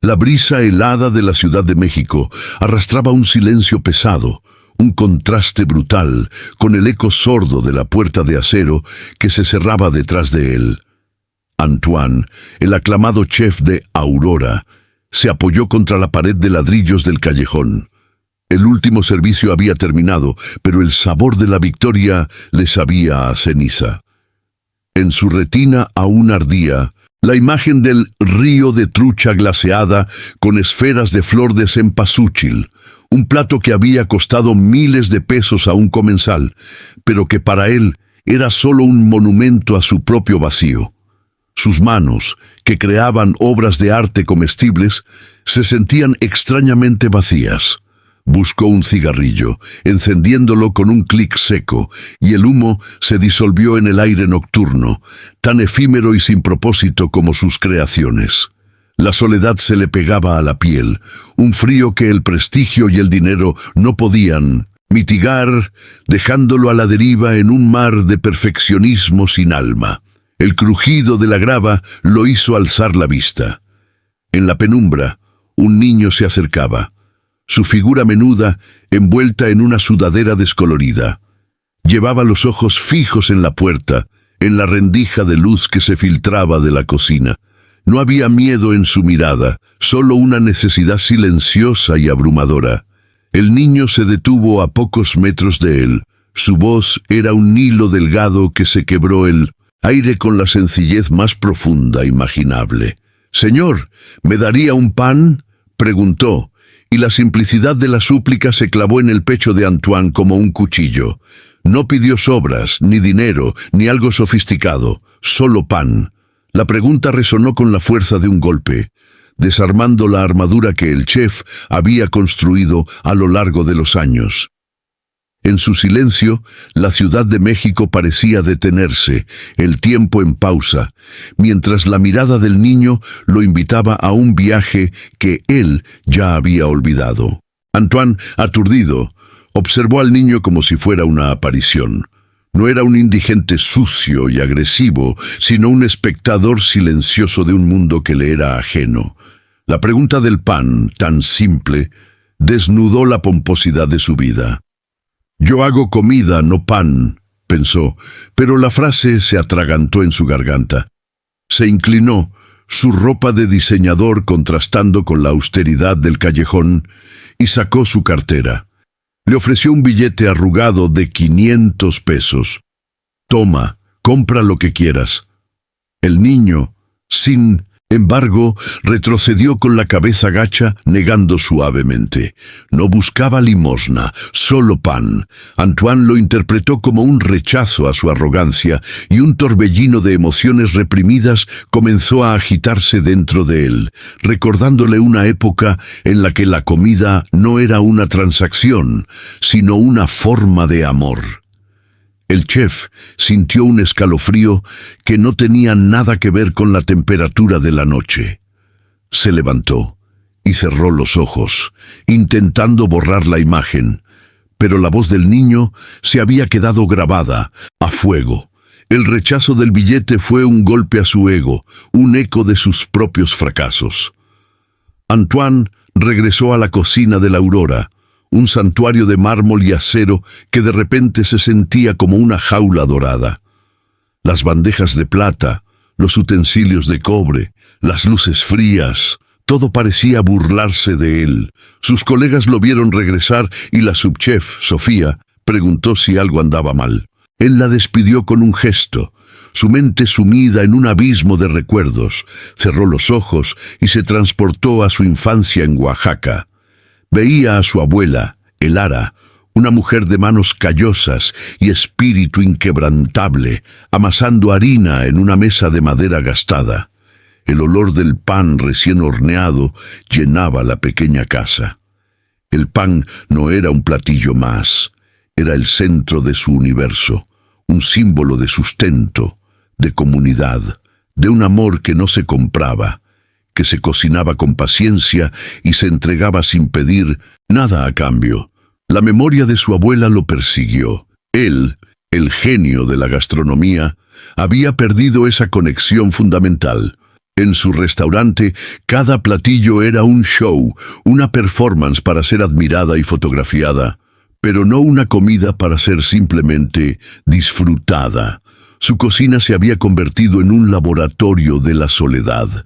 La brisa helada de la Ciudad de México arrastraba un silencio pesado, un contraste brutal con el eco sordo de la puerta de acero que se cerraba detrás de él. Antoine, el aclamado chef de Aurora, se apoyó contra la pared de ladrillos del callejón. El último servicio había terminado, pero el sabor de la victoria le sabía a ceniza. En su retina aún ardía la imagen del río de trucha glaseada con esferas de flor de cempasúchil, un plato que había costado miles de pesos a un comensal, pero que para él era solo un monumento a su propio vacío. Sus manos, que creaban obras de arte comestibles, se sentían extrañamente vacías. Buscó un cigarrillo, encendiéndolo con un clic seco, y el humo se disolvió en el aire nocturno, tan efímero y sin propósito como sus creaciones. La soledad se le pegaba a la piel, un frío que el prestigio y el dinero no podían mitigar, dejándolo a la deriva en un mar de perfeccionismo sin alma. El crujido de la grava lo hizo alzar la vista. En la penumbra, un niño se acercaba, su figura menuda envuelta en una sudadera descolorida. Llevaba los ojos fijos en la puerta, en la rendija de luz que se filtraba de la cocina. No había miedo en su mirada, solo una necesidad silenciosa y abrumadora. El niño se detuvo a pocos metros de él. Su voz era un hilo delgado que se quebró el aire con la sencillez más profunda imaginable. «Señor, ¿me daría un pan?», preguntó, y la simplicidad de la súplica se clavó en el pecho de Antoine como un cuchillo. No pidió sobras, ni dinero, ni algo sofisticado, solo pan. La pregunta resonó con la fuerza de un golpe, desarmando la armadura que el chef había construido a lo largo de los años. En su silencio, la Ciudad de México parecía detenerse, el tiempo en pausa, mientras la mirada del niño lo invitaba a un viaje que él ya había olvidado. Antoine, aturdido, observó al niño como si fuera una aparición. No era un indigente sucio y agresivo, sino un espectador silencioso de un mundo que le era ajeno. La pregunta del pan, tan simple, desnudó la pomposidad de su vida. «Yo hago comida, no pan», pensó, pero la frase se atragantó en su garganta. Se inclinó, su ropa de diseñador contrastando con la austeridad del callejón, y sacó su cartera. Le ofreció un billete arrugado de 500 pesos. «Toma, compra lo que quieras». El niño, sin embargo, retrocedió con la cabeza gacha, negando suavemente. No buscaba limosna, solo pan. Antoine lo interpretó como un rechazo a su arrogancia, y un torbellino de emociones reprimidas comenzó a agitarse dentro de él, recordándole una época en la que la comida no era una transacción, sino una forma de amor. El chef sintió un escalofrío que no tenía nada que ver con la temperatura de la noche. Se levantó y cerró los ojos, intentando borrar la imagen, pero la voz del niño se había quedado grabada, a fuego. El rechazo del billete fue un golpe a su ego, un eco de sus propios fracasos. Antoine regresó a la cocina de la Aurora, un santuario de mármol y acero que de repente se sentía como una jaula dorada. Las bandejas de plata, los utensilios de cobre, las luces frías, todo parecía burlarse de él. Sus colegas lo vieron regresar y la subchef, Sofía, preguntó si algo andaba mal. Él la despidió con un gesto. Su mente sumida en un abismo de recuerdos, cerró los ojos y se transportó a su infancia en Oaxaca. Veía a su abuela, Elara, una mujer de manos callosas y espíritu inquebrantable, amasando harina en una mesa de madera gastada. El olor del pan recién horneado llenaba la pequeña casa. El pan no era un platillo más, era el centro de su universo, un símbolo de sustento, de comunidad, de un amor que no se compraba, que se cocinaba con paciencia y se entregaba sin pedir nada a cambio. La memoria de su abuela lo persiguió. Él, el genio de la gastronomía, había perdido esa conexión fundamental. En su restaurante, cada platillo era un show, una performance para ser admirada y fotografiada, pero no una comida para ser simplemente disfrutada. Su cocina se había convertido en un laboratorio de la soledad.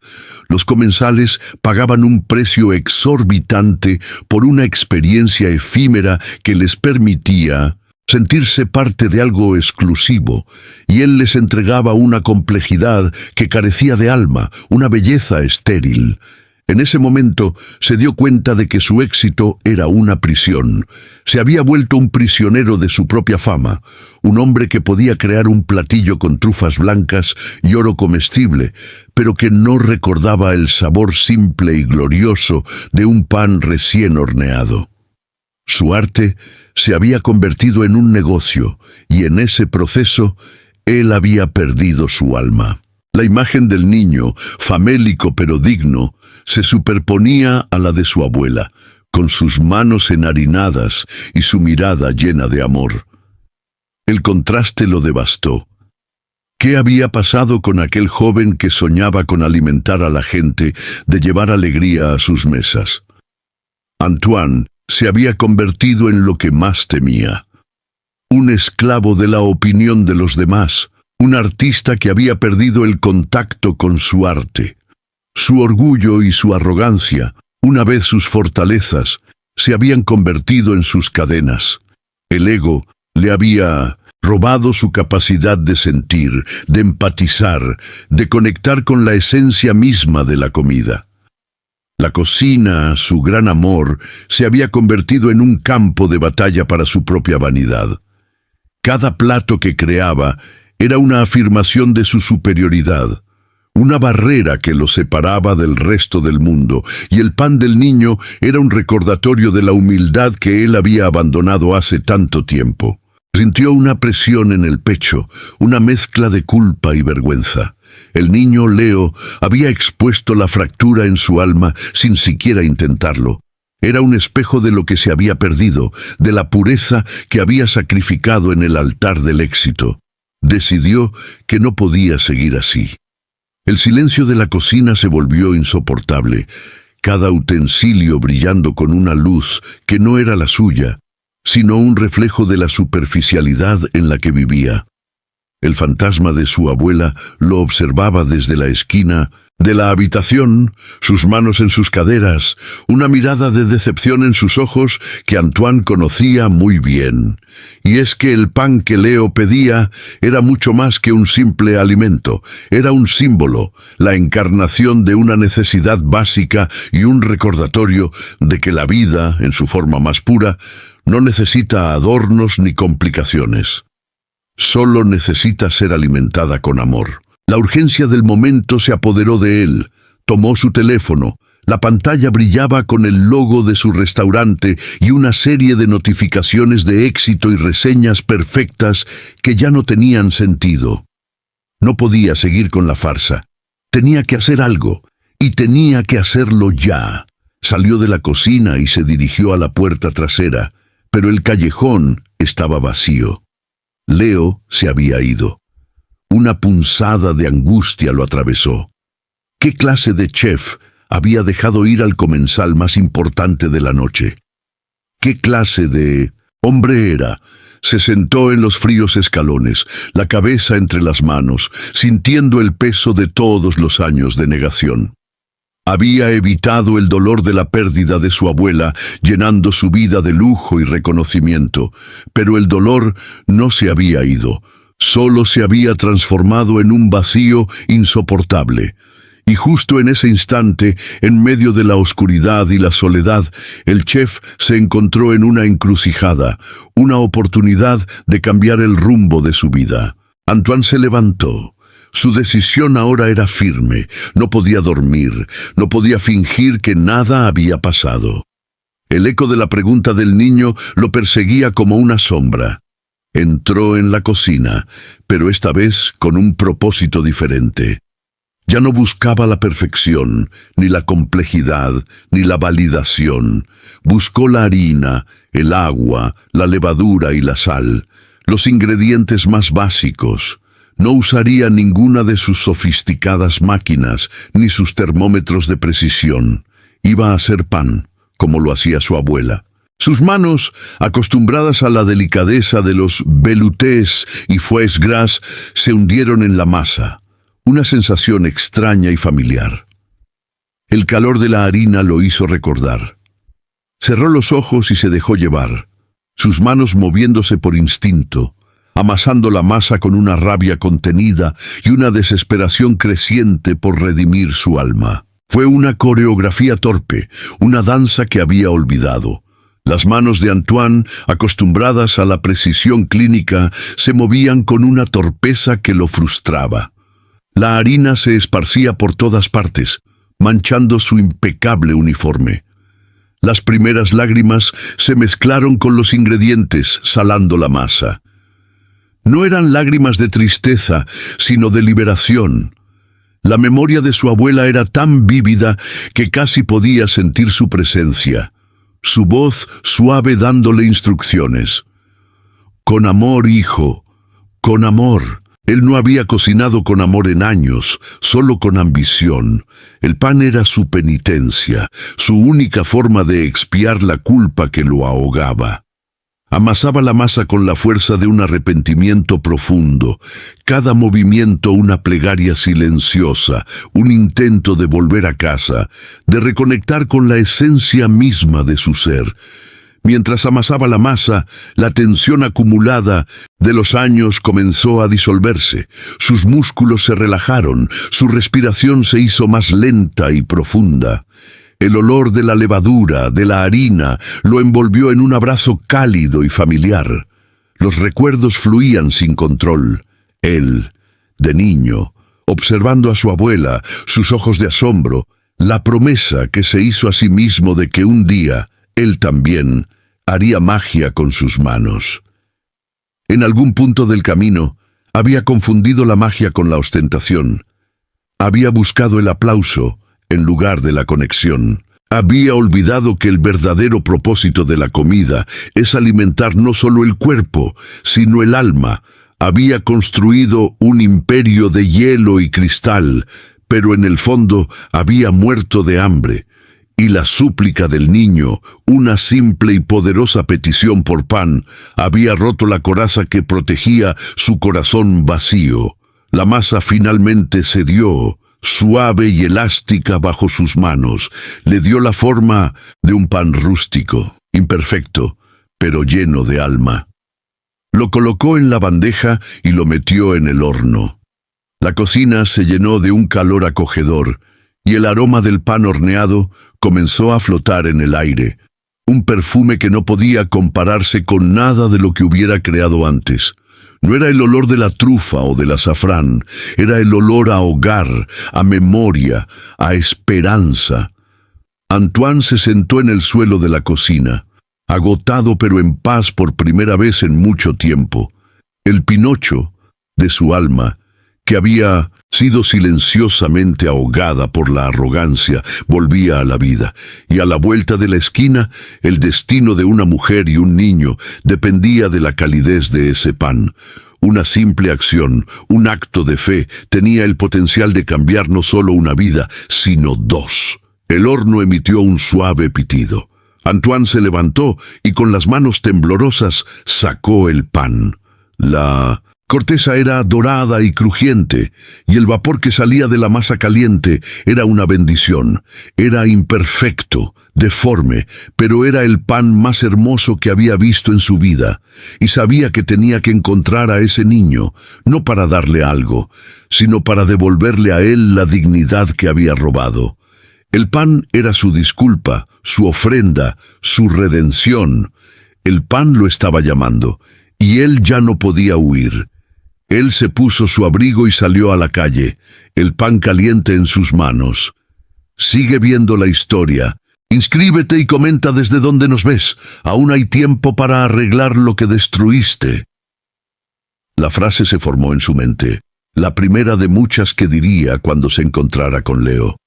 Los comensales pagaban un precio exorbitante por una experiencia efímera que les permitía sentirse parte de algo exclusivo, y él les entregaba una complejidad que carecía de alma, una belleza estéril. En ese momento se dio cuenta de que su éxito era una prisión. Se había vuelto un prisionero de su propia fama, un hombre que podía crear un platillo con trufas blancas y oro comestible, pero que no recordaba el sabor simple y glorioso de un pan recién horneado. Su arte se había convertido en un negocio, y en ese proceso él había perdido su alma. La imagen del niño, famélico pero digno, se superponía a la de su abuela, con sus manos enharinadas y su mirada llena de amor. El contraste lo devastó. ¿Qué había pasado con aquel joven que soñaba con alimentar a la gente, de llevar alegría a sus mesas? Antoine se había convertido en lo que más temía: un esclavo de la opinión de los demás, un artista que había perdido el contacto con su arte. Su orgullo y su arrogancia, una vez sus fortalezas, se habían convertido en sus cadenas. El ego le había robado su capacidad de sentir, de empatizar, de conectar con la esencia misma de la comida. La cocina, su gran amor, se había convertido en un campo de batalla para su propia vanidad. Cada plato que creaba era una afirmación de su superioridad, una barrera que lo separaba del resto del mundo, y el pan del niño era un recordatorio de la humildad que él había abandonado hace tanto tiempo. Sintió una presión en el pecho, una mezcla de culpa y vergüenza. El niño Leo había expuesto la fractura en su alma sin siquiera intentarlo. Era un espejo de lo que se había perdido, de la pureza que había sacrificado en el altar del éxito. Decidió que no podía seguir así. El silencio de la cocina se volvió insoportable, cada utensilio brillando con una luz que no era la suya, sino un reflejo de la superficialidad en la que vivía. El fantasma de su abuela lo observaba desde la esquina de la habitación, sus manos en sus caderas, una mirada de decepción en sus ojos que Antoine conocía muy bien. Y es que el pan que Leo pedía era mucho más que un simple alimento, era un símbolo, la encarnación de una necesidad básica y un recordatorio de que la vida, en su forma más pura, no necesita adornos ni complicaciones. Solo necesita ser alimentada con amor. La urgencia del momento se apoderó de él. Tomó su teléfono. La pantalla brillaba con el logo de su restaurante y una serie de notificaciones de éxito y reseñas perfectas que ya no tenían sentido. No podía seguir con la farsa. Tenía que hacer algo, y tenía que hacerlo ya. Salió de la cocina y se dirigió a la puerta trasera, pero el callejón estaba vacío. Leo se había ido. Una punzada de angustia lo atravesó. ¿Qué clase de chef había dejado ir al comensal más importante de la noche? ¿Qué clase de hombre era? Se sentó en los fríos escalones, la cabeza entre las manos, sintiendo el peso de todos los años de negación. Había evitado el dolor de la pérdida de su abuela, llenando su vida de lujo y reconocimiento, pero el dolor no se había ido, solo se había transformado en un vacío insoportable. Y justo en ese instante, en medio de la oscuridad y la soledad, el chef se encontró en una encrucijada, una oportunidad de cambiar el rumbo de su vida. Antoine se levantó. Su decisión ahora era firme. No podía dormir, no podía fingir que nada había pasado. El eco de la pregunta del niño lo perseguía como una sombra. Entró en la cocina, pero esta vez con un propósito diferente. Ya no buscaba la perfección, ni la complejidad, ni la validación. Buscó la harina, el agua, la levadura y la sal, los ingredientes más básicos. No usaría ninguna de sus sofisticadas máquinas ni sus termómetros de precisión. Iba a hacer pan, como lo hacía su abuela. Sus manos, acostumbradas a la delicadeza de los veloutés y foie gras, se hundieron en la masa. Una sensación extraña y familiar. El calor de la harina lo hizo recordar. Cerró los ojos y se dejó llevar, sus manos moviéndose por instinto, amasando la masa con una rabia contenida y una desesperación creciente por redimir su alma. Fue una coreografía torpe, una danza que había olvidado. Las manos de Antoine, acostumbradas a la precisión clínica, se movían con una torpeza que lo frustraba. La harina se esparcía por todas partes, manchando su impecable uniforme. Las primeras lágrimas se mezclaron con los ingredientes, salando la masa. No eran lágrimas de tristeza, sino de liberación. La memoria de su abuela era tan vívida que casi podía sentir su presencia, su voz suave dándole instrucciones. Con amor, hijo, con amor. Él no había cocinado con amor en años, solo con ambición. El pan era su penitencia, su única forma de expiar la culpa que lo ahogaba. Amasaba la masa con la fuerza de un arrepentimiento profundo, cada movimiento una plegaria silenciosa, un intento de volver a casa, de reconectar con la esencia misma de su ser. Mientras amasaba la masa, la tensión acumulada de los años comenzó a disolverse. Sus músculos se relajaron, su respiración se hizo más lenta y profunda. El olor de la levadura, de la harina, lo envolvió en un abrazo cálido y familiar. Los recuerdos fluían sin control. Él, de niño, observando a su abuela, sus ojos de asombro, la promesa que se hizo a sí mismo de que un día él también haría magia con sus manos. En algún punto del camino, había confundido la magia con la ostentación. Había buscado el aplauso en lugar de la conexión. Había olvidado que el verdadero propósito de la comida es alimentar no solo el cuerpo, sino el alma. Había construido un imperio de hielo y cristal, pero en el fondo había muerto de hambre. Y la súplica del niño, una simple y poderosa petición por pan, había roto la coraza que protegía su corazón vacío. La masa finalmente cedió, suave y elástica bajo sus manos. Le dio la forma de un pan rústico, imperfecto, pero lleno de alma. Lo colocó en la bandeja y lo metió en el horno. La cocina se llenó de un calor acogedor, y el aroma del pan horneado comenzó a flotar en el aire, un perfume que no podía compararse con nada de lo que hubiera creado antes. No era el olor de la trufa o del azafrán, era el olor a hogar, a memoria, a esperanza. Antoine se sentó en el suelo de la cocina, agotado pero en paz por primera vez en mucho tiempo. El Pinocho de su alma, que había sido silenciosamente ahogada por la arrogancia, volvía a la vida, y a la vuelta de la esquina, el destino de una mujer y un niño dependía de la calidez de ese pan. Una simple acción, un acto de fe, tenía el potencial de cambiar no solo una vida, sino dos. El horno emitió un suave pitido. Antoine se levantó y con las manos temblorosas sacó el pan. La corteza era dorada y crujiente, y el vapor que salía de la masa caliente era una bendición. Era imperfecto, deforme, pero era el pan más hermoso que había visto en su vida, y sabía que tenía que encontrar a ese niño, no para darle algo, sino para devolverle a él la dignidad que había robado. El pan era su disculpa, su ofrenda, su redención. El pan lo estaba llamando, y él ya no podía huir. Él se puso su abrigo y salió a la calle, el pan caliente en sus manos. Sigue viendo la historia. Inscríbete y comenta desde dónde nos ves. Aún hay tiempo para arreglar lo que destruiste. La frase se formó en su mente, la primera de muchas que diría cuando se encontrara con Leo.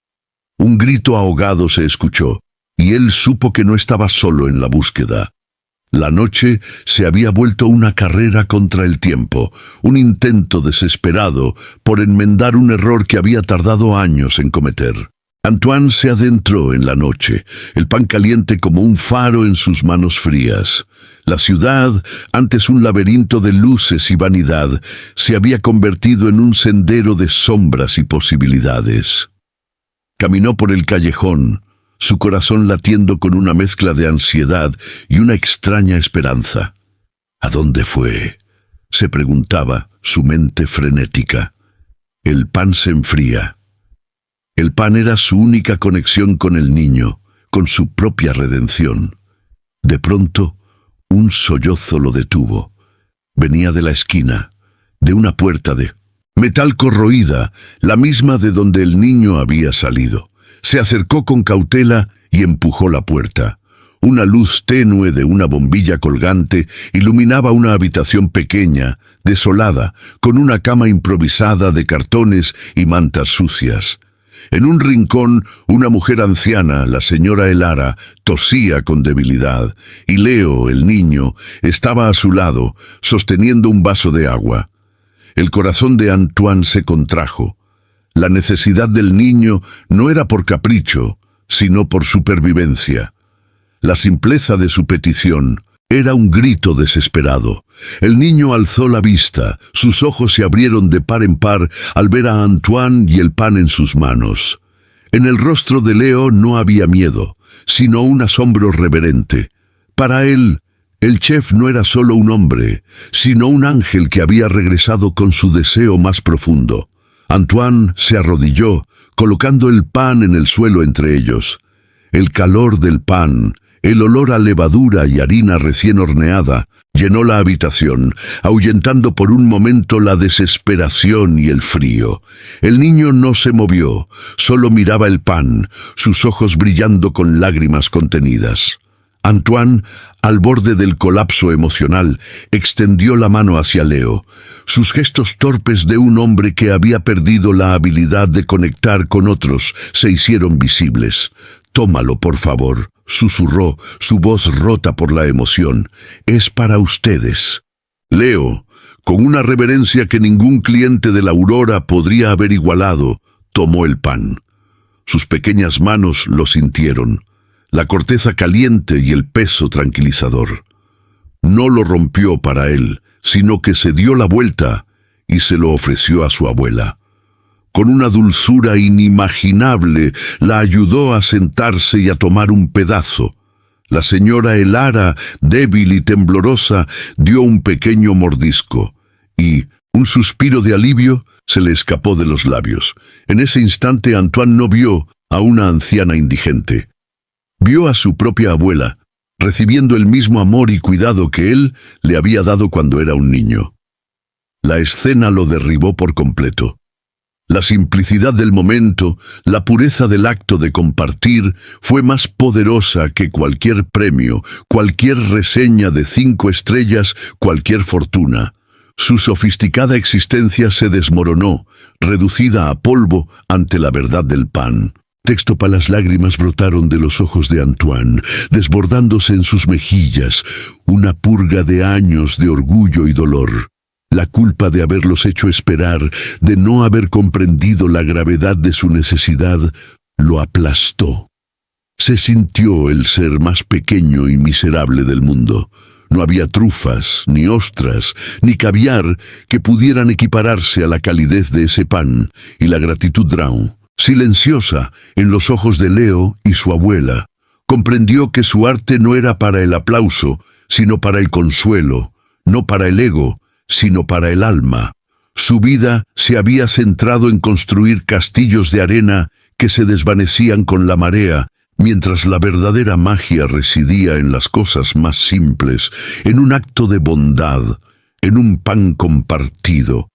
Un grito ahogado se escuchó, y él supo que no estaba solo en la búsqueda. La noche se había vuelto una carrera contra el tiempo, un intento desesperado por enmendar un error que había tardado años en cometer. Antoine se adentró en la noche, el pan caliente como un faro en sus manos frías. La ciudad, antes un laberinto de luces y vanidad, se había convertido en un sendero de sombras y posibilidades. Caminó por el callejón, su corazón latiendo con una mezcla de ansiedad y una extraña esperanza. ¿A dónde fue?, se preguntaba, su mente frenética. El pan se enfría. El pan era su única conexión con el niño, con su propia redención. De pronto, un sollozo lo detuvo. Venía de la esquina, de una puerta de metal corroída, la misma de donde el niño había salido. Se acercó con cautela y empujó la puerta. Una luz tenue de una bombilla colgante iluminaba una habitación pequeña, desolada, con una cama improvisada de cartones y mantas sucias. En un rincón, una mujer anciana, la señora Elara, tosía con debilidad, y Leo, el niño, estaba a su lado, sosteniendo un vaso de agua. El corazón de Antoine se contrajo. La necesidad del niño no era por capricho, sino por supervivencia. La simpleza de su petición era un grito desesperado. El niño alzó la vista, sus ojos se abrieron de par en par al ver a Antoine y el pan en sus manos. En el rostro de Leo no había miedo, sino un asombro reverente. Para él, el chef no era solo un hombre, sino un ángel que había regresado con su deseo más profundo. Antoine se arrodilló, colocando el pan en el suelo entre ellos. El calor del pan, el olor a levadura y harina recién horneada, llenó la habitación, ahuyentando por un momento la desesperación y el frío. El niño no se movió, solo miraba el pan, sus ojos brillando con lágrimas contenidas. Antoine, al borde del colapso emocional, extendió la mano hacia Leo. Sus gestos torpes de un hombre que había perdido la habilidad de conectar con otros se hicieron visibles. «Tómalo, por favor», susurró, su voz rota por la emoción. «Es para ustedes». Leo, con una reverencia que ningún cliente de la Aurora podría haber igualado, tomó el pan. Sus pequeñas manos lo sintieron, la corteza caliente y el peso tranquilizador. No lo rompió para él, sino que se dio la vuelta y se lo ofreció a su abuela. Con una dulzura inimaginable, la ayudó a sentarse y a tomar un pedazo. La señora Elara, débil y temblorosa, dio un pequeño mordisco, y un suspiro de alivio se le escapó de los labios. En ese instante Antoine no vio a una anciana indigente. Vio a su propia abuela, recibiendo el mismo amor y cuidado que él le había dado cuando era un niño. La escena lo derribó por completo. La simplicidad del momento, la pureza del acto de compartir, fue más poderosa que cualquier premio, cualquier reseña de 5 estrellas, cualquier fortuna. Su sofisticada existencia se desmoronó, reducida a polvo ante la verdad del pan. Las lágrimas brotaron de los ojos de Antoine, desbordándose en sus mejillas, una purga de años de orgullo y dolor. La culpa de haberlos hecho esperar, de no haber comprendido la gravedad de su necesidad, lo aplastó. Se sintió el ser más pequeño y miserable del mundo. No había trufas, ni ostras, ni caviar que pudieran equipararse a la calidez de ese pan y la gratitud Drown. Silenciosa, en los ojos de Leo y su abuela, comprendió que su arte no era para el aplauso, sino para el consuelo, no para el ego, sino para el alma. Su vida se había centrado en construir castillos de arena que se desvanecían con la marea, mientras la verdadera magia residía en las cosas más simples, en un acto de bondad, en un pan compartido.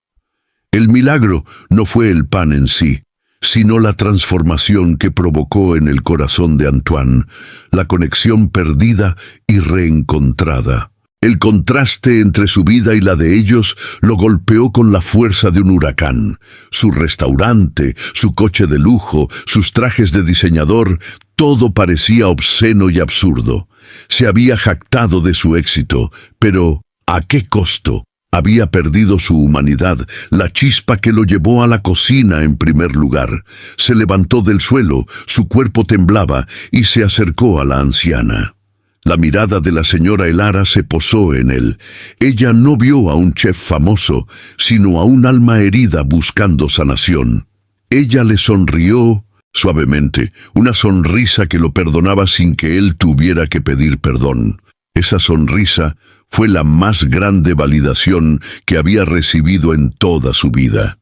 El milagro no fue el pan en sí, sino la transformación que provocó en el corazón de Antoine, la conexión perdida y reencontrada. El contraste entre su vida y la de ellos lo golpeó con la fuerza de un huracán. Su restaurante, su coche de lujo, sus trajes de diseñador, Todo parecía obsceno y absurdo. Se había jactado de su éxito, pero ¿a qué costo? Había perdido su humanidad, la chispa que lo llevó a la cocina en primer lugar. Se levantó del suelo, su cuerpo temblaba y se acercó a la anciana. La mirada de la señora Elara se posó en él. Ella no vio a un chef famoso, sino a un alma herida buscando sanación. Ella le sonrió suavemente, una sonrisa que lo perdonaba sin que él tuviera que pedir perdón. Esa sonrisa fue la más grande validación que había recibido en toda su vida.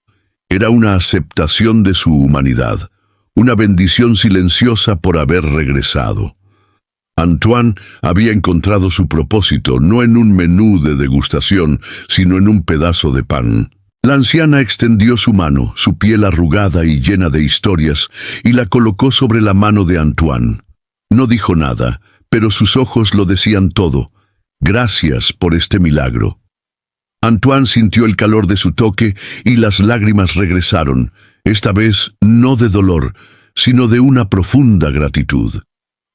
Era una aceptación de su humanidad, una bendición silenciosa por haber regresado. Antoine había encontrado su propósito, no en un menú de degustación, sino en un pedazo de pan. La anciana extendió su mano, su piel arrugada y llena de historias, y la colocó sobre la mano de Antoine. No dijo nada, pero sus ojos lo decían todo. Gracias por este milagro. Antoine sintió el calor de su toque y las lágrimas regresaron, esta vez no de dolor, sino de una profunda gratitud.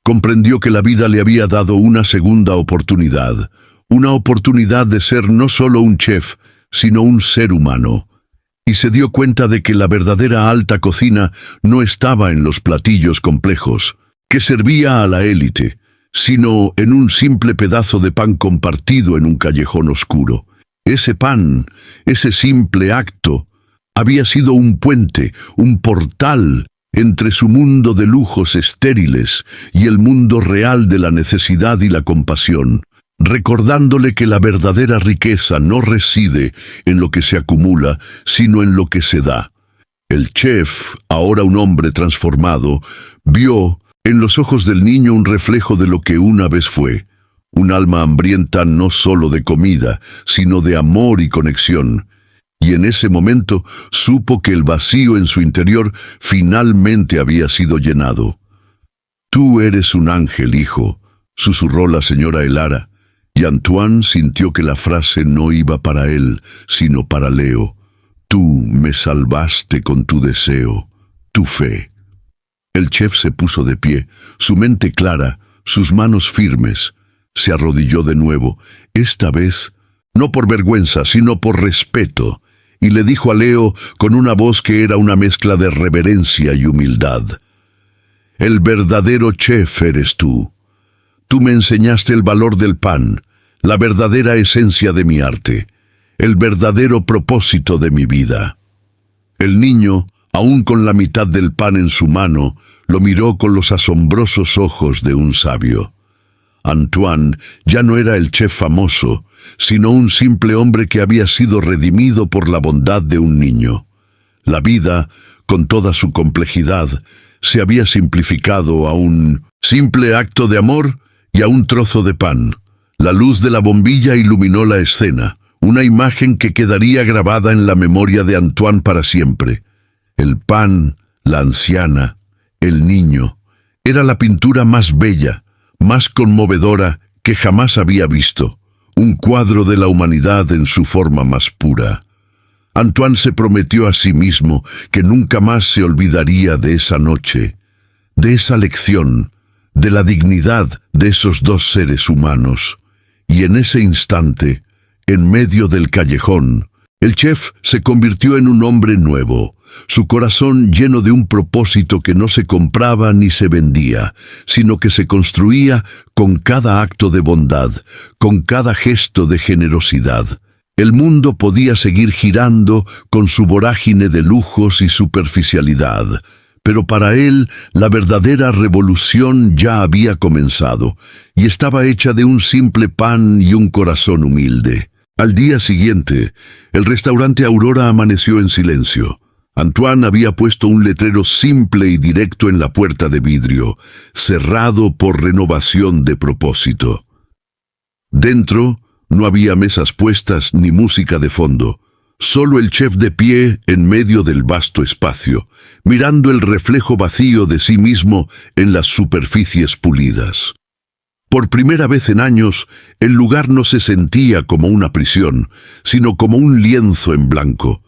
Comprendió que la vida le había dado una segunda oportunidad, una oportunidad de ser no solo un chef, sino un ser humano. Y se dio cuenta de que la verdadera alta cocina no estaba en los platillos complejos, que servía a la élite, sino en un simple pedazo de pan compartido en un callejón oscuro. Ese pan, ese simple acto, había sido un puente, un portal entre su mundo de lujos estériles y el mundo real de la necesidad y la compasión, recordándole que la verdadera riqueza no reside en lo que se acumula, sino en lo que se da. El chef, ahora un hombre transformado, vio en los ojos del niño un reflejo de lo que una vez fue, un alma hambrienta no solo de comida, sino de amor y conexión. Y en ese momento supo que el vacío en su interior finalmente había sido llenado. «Tú eres un ángel, hijo», susurró la señora Elara, y Antoine sintió que la frase no iba para él, sino para Leo. «Tú me salvaste con tu deseo, tu fe». El chef se puso de pie, su mente clara, sus manos firmes. Se arrodilló de nuevo, esta vez no por vergüenza, sino por respeto, y le dijo a Leo con una voz que era una mezcla de reverencia y humildad: «El verdadero chef eres tú. Tú me enseñaste el valor del pan, la verdadera esencia de mi arte, el verdadero propósito de mi vida». El niño, aún con la mitad del pan en su mano, lo miró con los asombrosos ojos de un sabio. Antoine ya no era el chef famoso, sino un simple hombre que había sido redimido por la bondad de un niño. La vida, con toda su complejidad, se había simplificado a un simple acto de amor y a un trozo de pan. La luz de la bombilla iluminó la escena, una imagen que quedaría grabada en la memoria de Antoine para siempre. El pan, la anciana, el niño, era la pintura más bella, más conmovedora que jamás había visto, un cuadro de la humanidad en su forma más pura. Antoine se prometió a sí mismo que nunca más se olvidaría de esa noche, de esa lección, de la dignidad de esos dos seres humanos. Y en ese instante, en medio del callejón, el chef se convirtió en un hombre nuevo, su corazón lleno de un propósito que no se compraba ni se vendía, sino que se construía con cada acto de bondad, con cada gesto de generosidad. El mundo podía seguir girando con su vorágine de lujos y superficialidad, pero para él la verdadera revolución ya había comenzado, y estaba hecha de un simple pan y un corazón humilde. Al día siguiente, el restaurante Aurora amaneció en silencio. Antoine había puesto un letrero simple y directo en la puerta de vidrio, cerrado por renovación de propósito. Dentro no había mesas puestas ni música de fondo, solo el chef de pie en medio del vasto espacio, mirando el reflejo vacío de sí mismo en las superficies pulidas. Por primera vez en años, el lugar no se sentía como una prisión, sino como un lienzo en blanco.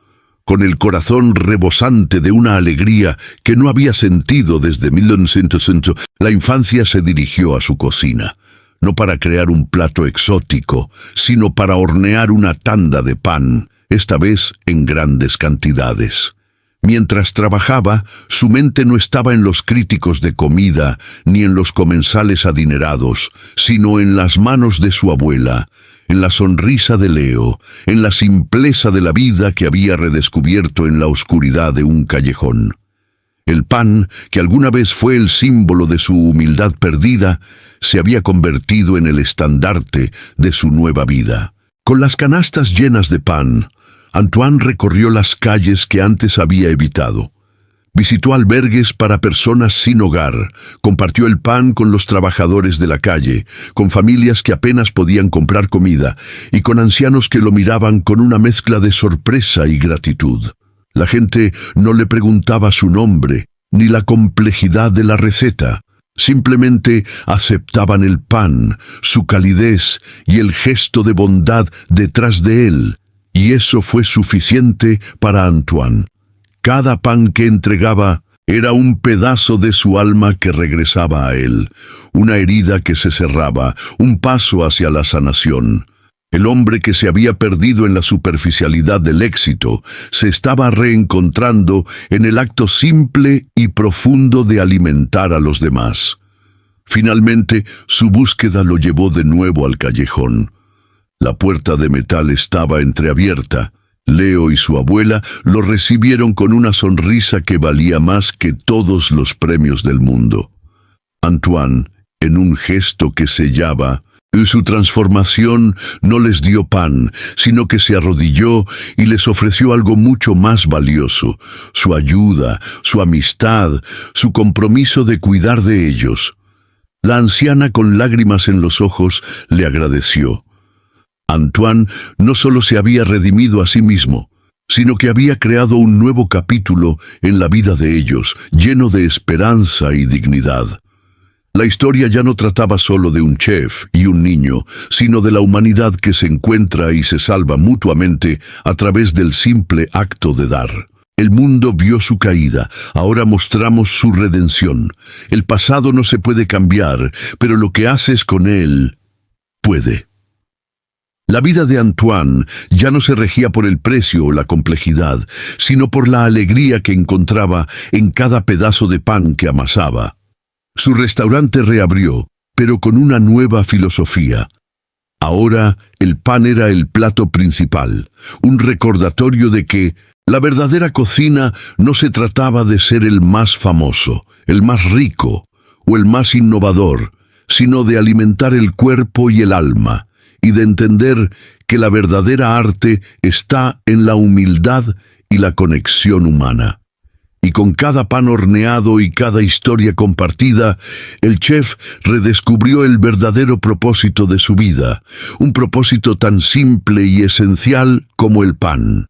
Con el corazón rebosante de una alegría que no había sentido desde 1908, la infancia se dirigió a su cocina, no para crear un plato exótico, sino para hornear una tanda de pan, esta vez en grandes cantidades. Mientras trabajaba, su mente no estaba en los críticos de comida ni en los comensales adinerados, sino en las manos de su abuela, en la sonrisa de Leo, en la simpleza de la vida que había redescubierto en la oscuridad de un callejón. El pan, que alguna vez fue el símbolo de su humildad perdida, se había convertido en el estandarte de su nueva vida. Con las canastas llenas de pan, Antoine recorrió las calles que antes había evitado. Visitó albergues para personas sin hogar, compartió el pan con los trabajadores de la calle, con familias que apenas podían comprar comida y con ancianos que lo miraban con una mezcla de sorpresa y gratitud. La gente no le preguntaba su nombre ni la complejidad de la receta. Simplemente aceptaban el pan, su calidez y el gesto de bondad detrás de él, y eso fue suficiente para Antoine. Cada pan que entregaba era un pedazo de su alma que regresaba a él, una herida que se cerraba, un paso hacia la sanación. El hombre que se había perdido en la superficialidad del éxito se estaba reencontrando en el acto simple y profundo de alimentar a los demás. Finalmente, su búsqueda lo llevó de nuevo al callejón. La puerta de metal estaba entreabierta. Leo y su abuela lo recibieron con una sonrisa que valía más que todos los premios del mundo. Antoine, en un gesto que sellaba su transformación, no les dio pan, sino que se arrodilló y les ofreció algo mucho más valioso: su ayuda, su amistad, su compromiso de cuidar de ellos. La anciana, con lágrimas en los ojos, le agradeció. Antoine no solo se había redimido a sí mismo, sino que había creado un nuevo capítulo en la vida de ellos, lleno de esperanza y dignidad. La historia ya no trataba solo de un chef y un niño, sino de la humanidad que se encuentra y se salva mutuamente a través del simple acto de dar. El mundo vio su caída, ahora mostramos su redención. El pasado no se puede cambiar, pero lo que haces con él, puede. La vida de Antoine ya no se regía por el precio o la complejidad, sino por la alegría que encontraba en cada pedazo de pan que amasaba. Su restaurante reabrió, pero con una nueva filosofía. Ahora el pan era el plato principal, un recordatorio de que la verdadera cocina no se trataba de ser el más famoso, el más rico o el más innovador, sino de alimentar el cuerpo y el alma, y de entender que la verdadera arte está en la humildad y la conexión humana. Y con cada pan horneado y cada historia compartida, el chef redescubrió el verdadero propósito de su vida, un propósito tan simple y esencial como el pan.